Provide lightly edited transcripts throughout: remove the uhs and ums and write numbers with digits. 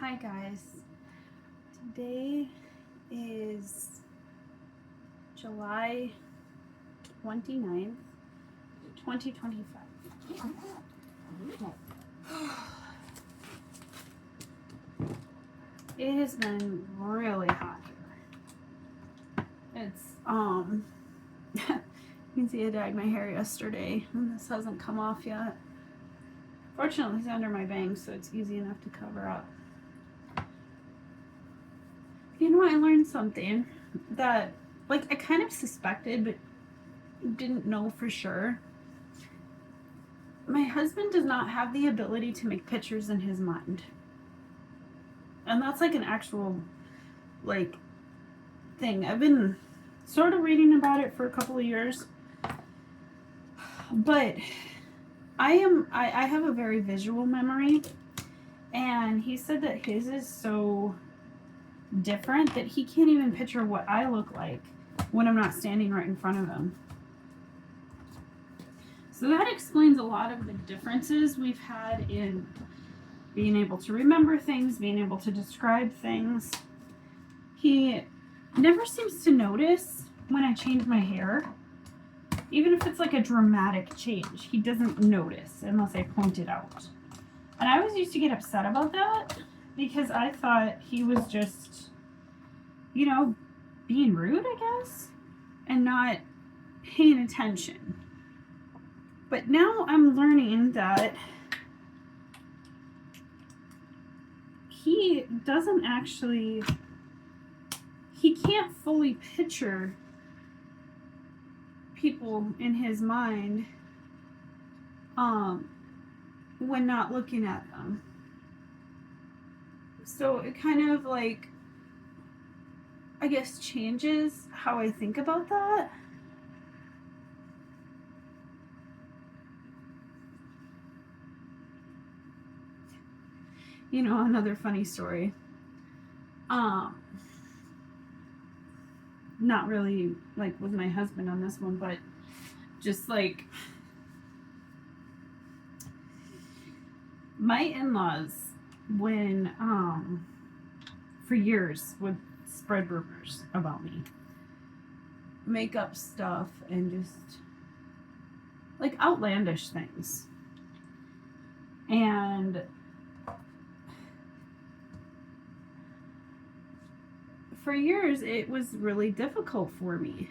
Hi guys, today is July 29th, 2025. It has been really hot here. It's, you can see I dyed my hair yesterday and this hasn't come off yet. Fortunately, it's under my bangs, so it's easy enough to cover up. You know, I learned something that, I kind of suspected, but didn't know for sure. My husband does not have the ability to make pictures in his mind. And that's an actual, thing. I've been sort of reading about it for a couple of years. But I have a very visual memory. And he said that his is so different that he can't even picture what I look like when I'm not standing right in front of him. So that explains a lot of the differences we've had in being able to remember things, being able to describe things. He never seems to notice when I change my hair. Even if it's a dramatic change, he doesn't notice unless I point it out. And I always used to get upset about that because I thought he was just, being rude, I guess, and not paying attention. But now I'm learning that he doesn't actually, he can't fully picture people in his mind when not looking at them. So it kind of I guess changes how I think about that. Another funny story. Not really with my husband on this one, but just my in-laws, when for years would spread rumors about me, make up stuff and just outlandish things. And for years it was really difficult for me,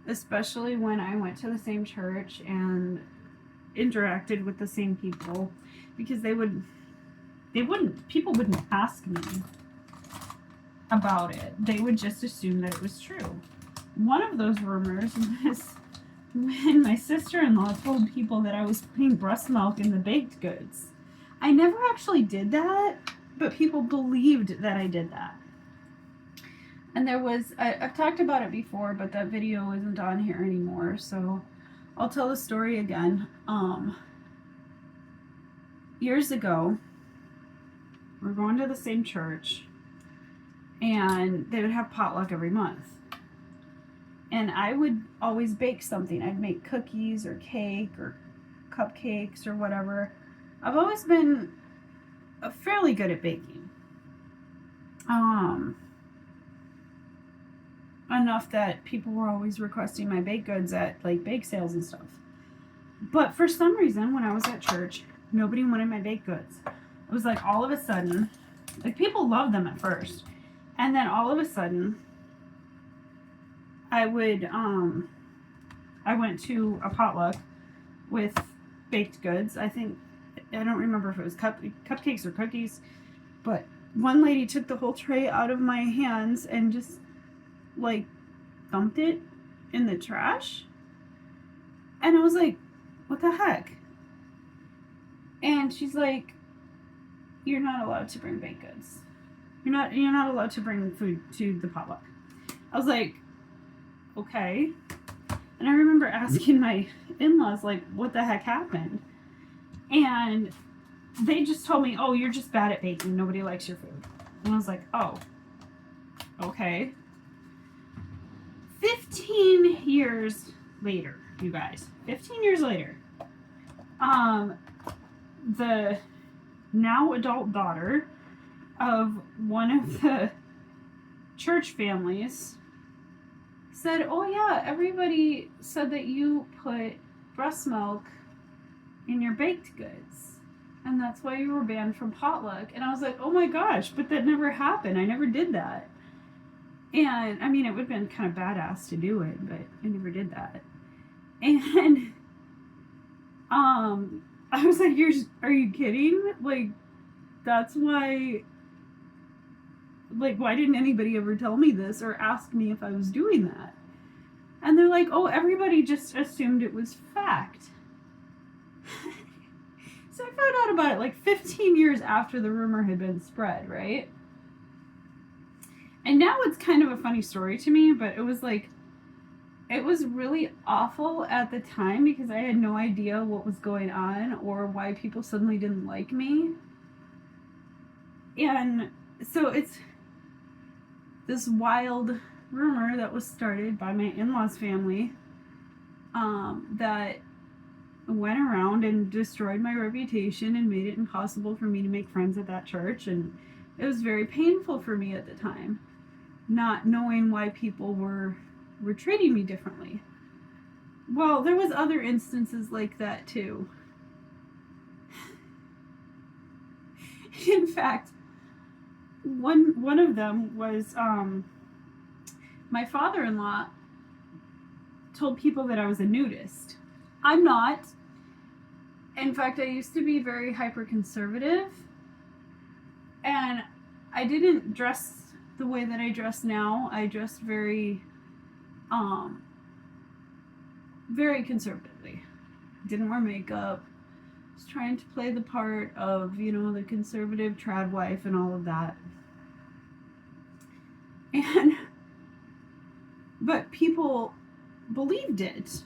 especially when I went to the same church and interacted with the same people, because people wouldn't ask me about it. They would just assume that it was true. One of those rumors was when my sister-in-law told people that I was putting breast milk in the baked goods. I never actually did that, but people believed that I did that. And there was, I've talked about it before, but that video isn't on here anymore, so I'll tell the story again. Years ago, we're going to the same church, and they would have potluck every month. And I would always bake something. I'd make cookies or cake or cupcakes or whatever. I've always been fairly good at baking. Enough that people were always requesting my baked goods at bake sales and stuff. But for some reason, when I was at church, nobody wanted my baked goods. It was all of a sudden, people loved them at first, and then all of a sudden, I went to a potluck with baked goods. I don't remember if it was cupcakes or cookies, but one lady took the whole tray out of my hands and just dumped it in the trash. And I was like, what the heck? And she's like, you're not allowed to bring baked goods. You're not allowed to bring food to the potluck. I was like, okay. And I remember asking my in-laws, what the heck happened? And they just told me, oh, you're just bad at baking. Nobody likes your food. And I was like, oh, okay. 15 years later, you guys, 15 years later, the now adult daughter of one of the church families said, oh yeah, everybody said that you put breast milk in your baked goods, and that's why you were banned from potluck. And I was like, oh my gosh, but that never happened. I never did that. And I mean, it would have been kind of badass to do it, but I never did that. And I was like, are you kidding? Like, that's why, like, why didn't anybody ever tell me this or ask me if I was doing that? And they're like, oh, everybody just assumed it was fact. So I found out about it like 15 years after the rumor had been spread, right? And now it's kind of a funny story to me, but it was like, it was really awful at the time because I had no idea what was going on or why people suddenly didn't like me. And so it's this wild rumor that was started by my in-laws family that went around and destroyed my reputation and made it impossible for me to make friends at that church. And it was very painful for me at the time, not knowing why people were treating me differently. Well, there was other instances like that too. In fact, one of them was my father-in-law told people that I was a nudist. I'm not. In fact, I used to be very hyper-conservative, and I didn't dress the way that I dress now. I dressed very very conservatively. Didn't wear makeup. Was trying to play the part of, you know, the conservative trad wife and all of that. But people believed it,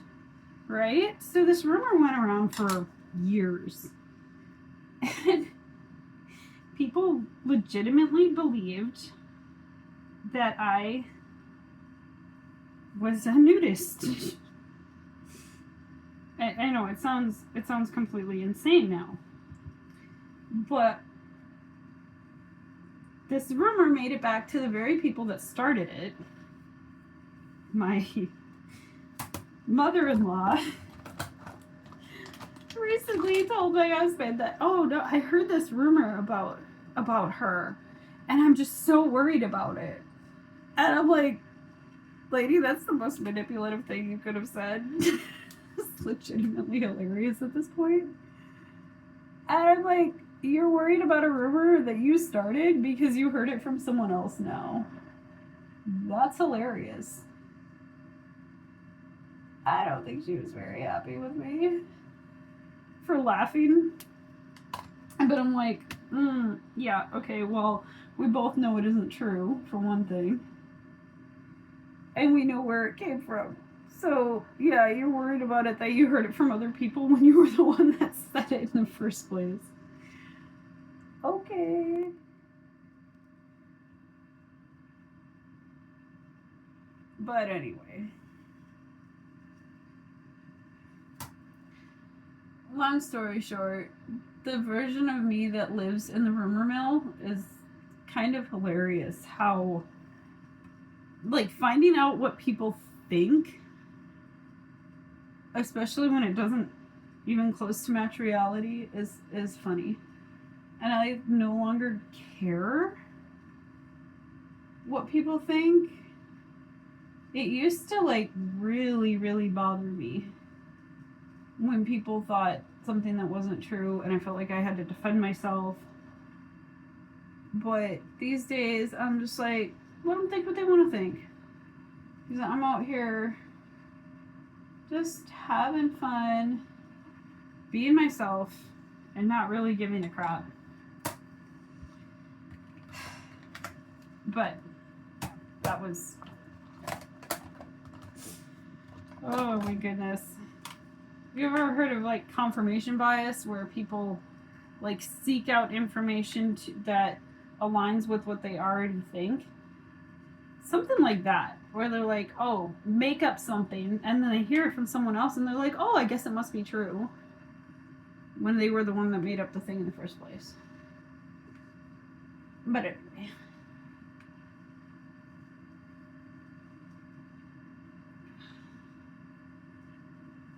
right? So this rumor went around for years. And people legitimately believed that I was a nudist. I know it sounds completely insane now, but this rumor made it back to the very people that started it. My mother-in-law recently told my husband that, oh no, I heard this rumor about her, and I'm just so worried about it. And I'm like, lady, that's the most manipulative thing you could have said. It's legitimately hilarious at this point. And I'm like, you're worried about a rumor that you started because you heard it from someone else now. That's hilarious. I don't think she was very happy with me for laughing. But I'm like, yeah, okay, well, we both know it isn't true, for one thing. And we know where it came from. So, yeah, you're worried about it that you heard it from other people when you were the one that said it in the first place. Okay. But anyway. Long story short, the version of me that lives in the rumor mill is kind of hilarious. How, like, finding out what people think, especially when it doesn't even close to match reality, is funny. And I no longer care what people think. It used to, like, really, really bother me when people thought something that wasn't true and I felt like I had to defend myself. But these days, I'm just like, let them think what they want to think. Because I'm out here just having fun, being myself, and not really giving a crap. But that was... oh my goodness. Have you ever heard of, like, confirmation bias, where people, like, seek out information that aligns with what they already think? Something like that, where they're like, oh, make up something, and then they hear it from someone else, and they're like, oh, I guess it must be true, when they were the one that made up the thing in the first place. But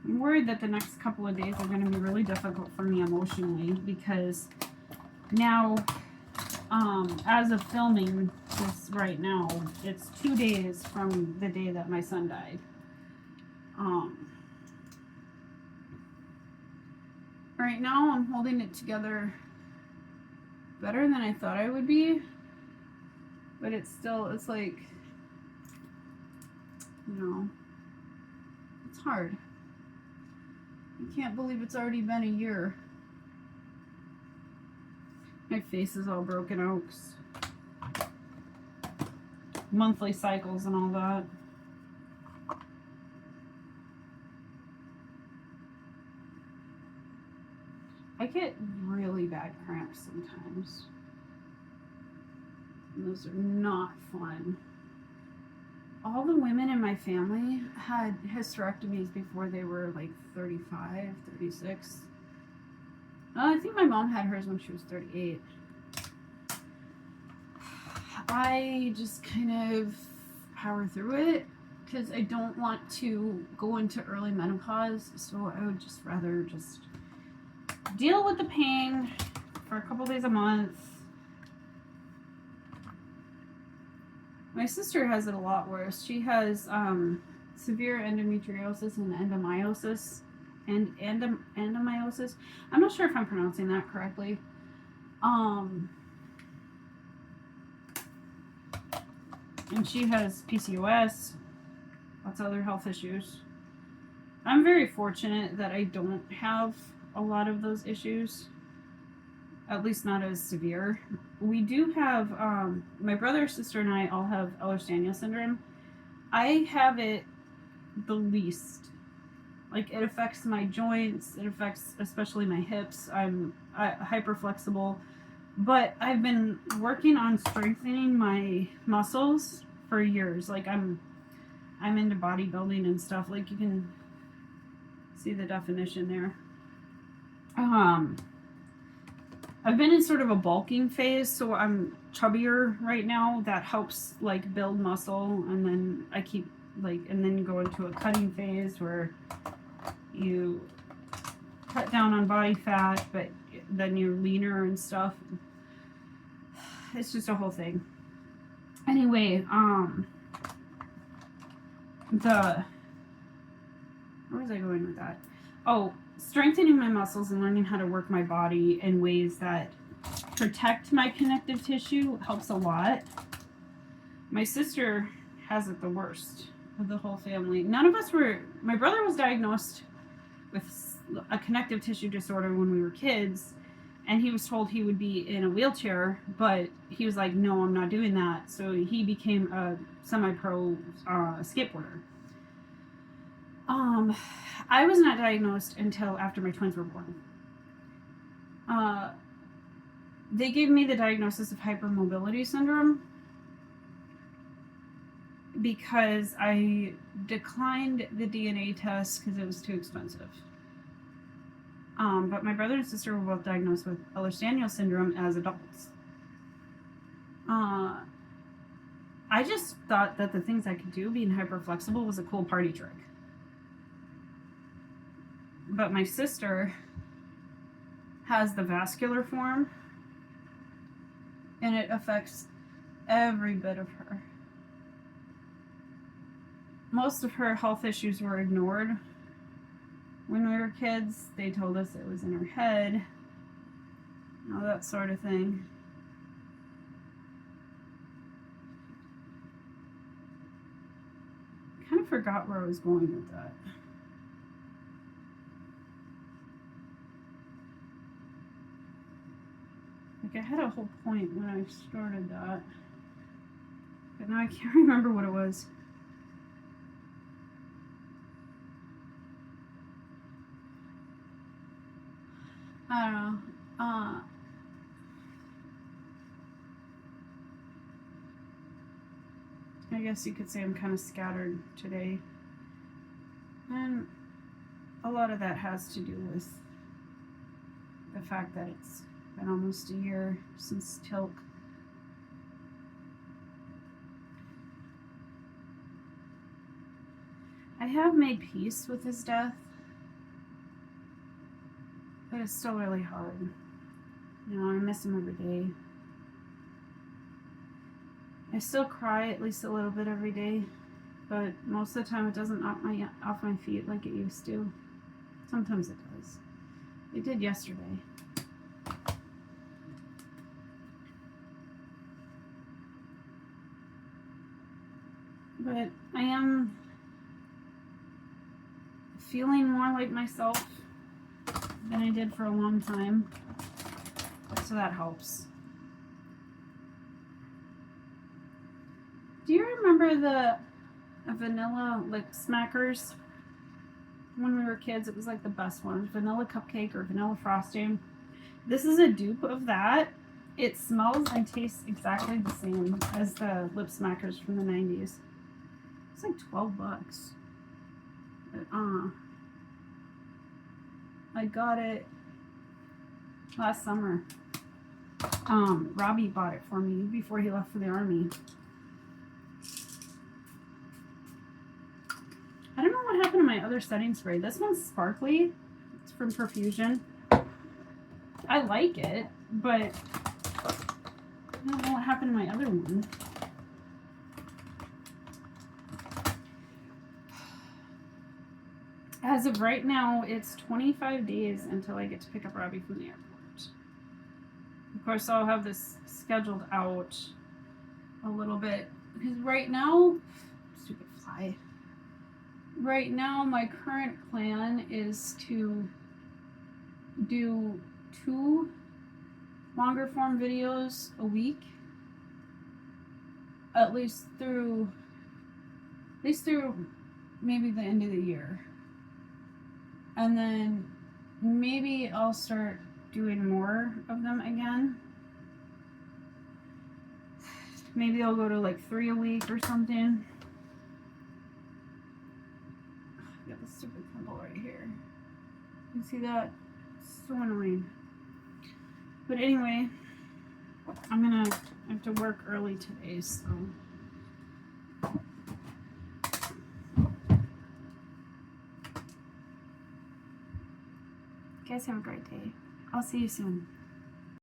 I'm worried that the next couple of days are going to be really difficult for me emotionally, because now, as of filming this right now, it's 2 days from the day that my son died. Right now I'm holding it together better than I thought I would be, but it's like, it's hard. I can't believe it's already been a year. My face is all broken out. Monthly cycles and all that. I get really bad cramps sometimes. And those are not fun. All the women in my family had hysterectomies before they were like 35, 36. I think my mom had hers when she was 38. I just kind of power through it because I don't want to go into early menopause. So I would just rather just deal with the pain for a couple days a month. My sister has it a lot worse. She has severe endometriosis and endomyosis. Endomyosis. I'm not sure if I'm pronouncing that correctly. And she has PCOS, lots of other health issues. I'm very fortunate that I don't have a lot of those issues, at least not as severe. We do have, my brother, sister, and I all have Ehlers-Danlos syndrome. I have it the least. Like, it affects my joints, it affects especially my hips. I'm hyper flexible, but I've been working on strengthening my muscles for years. Like, I'm into bodybuilding and stuff. Like, you can see the definition there. I've been in sort of a bulking phase, so I'm chubbier right now. That helps like build muscle, and then I keep and then go into a cutting phase where you cut down on body fat, but then you're leaner and stuff. It's just a whole thing. Anyway, where was I going with that? Oh, strengthening my muscles and learning how to work my body in ways that protect my connective tissue helps a lot. My sister has it the worst of the whole family. My brother was diagnosed with a connective tissue disorder when we were kids, and he was told he would be in a wheelchair, but he was like, no, I'm not doing that. So he became a semi-pro skateboarder. I was not diagnosed until after my twins were born. They gave me the diagnosis of hypermobility syndrome because I declined the DNA test because it was too expensive. But my brother and sister were both diagnosed with Ehlers-Danlos syndrome as adults. I just thought that the things I could do being hyper flexible was a cool party trick. But my sister has the vascular form, and it affects every bit of her. Most of her health issues were ignored when we were kids. They told us it was in her head, all that sort of thing. I kind of forgot where I was going with that. Like, I had a whole point when I started that, but now I can't remember what it was. I don't know. I guess you could say I'm kind of scattered today. And a lot of that has to do with the fact that it's been almost a year since Tilk have made peace with his death, but it's still really hard. You know, I miss him every day. I still cry at least a little bit every day, but most of the time it doesn't knock me off my feet like it used to. Sometimes it does. It did yesterday. But I am feeling more like myself than I did for a long time, so that helps. Do you remember the vanilla lick smackers? When we were kids, it was like the best one. Vanilla cupcake or vanilla frosting. This is a dupe of that. It smells and tastes exactly the same as the lip smackers from the 90s. It's like $12. But, I got it last summer. Robbie bought it for me before he left for the army. I don't know what happened to my other setting spray. This one's sparkly. It's from Profusion. I like it, but I don't know what happened to my other one. As of right now, it's 25 days until I get to pick up Robbie from the airport. Of course, I'll have this scheduled out a little bit because right now, stupid fly. Right now, my current plan is to do 2 longer form videos a week, at least through maybe the end of the year. And then maybe I'll start doing more of them again. Maybe I'll go to like 3 a week or something. Got the stupid pimple right here. You see that? It's so annoying. But anyway, I have to work early today, so. You guys have a great day. I'll see you soon.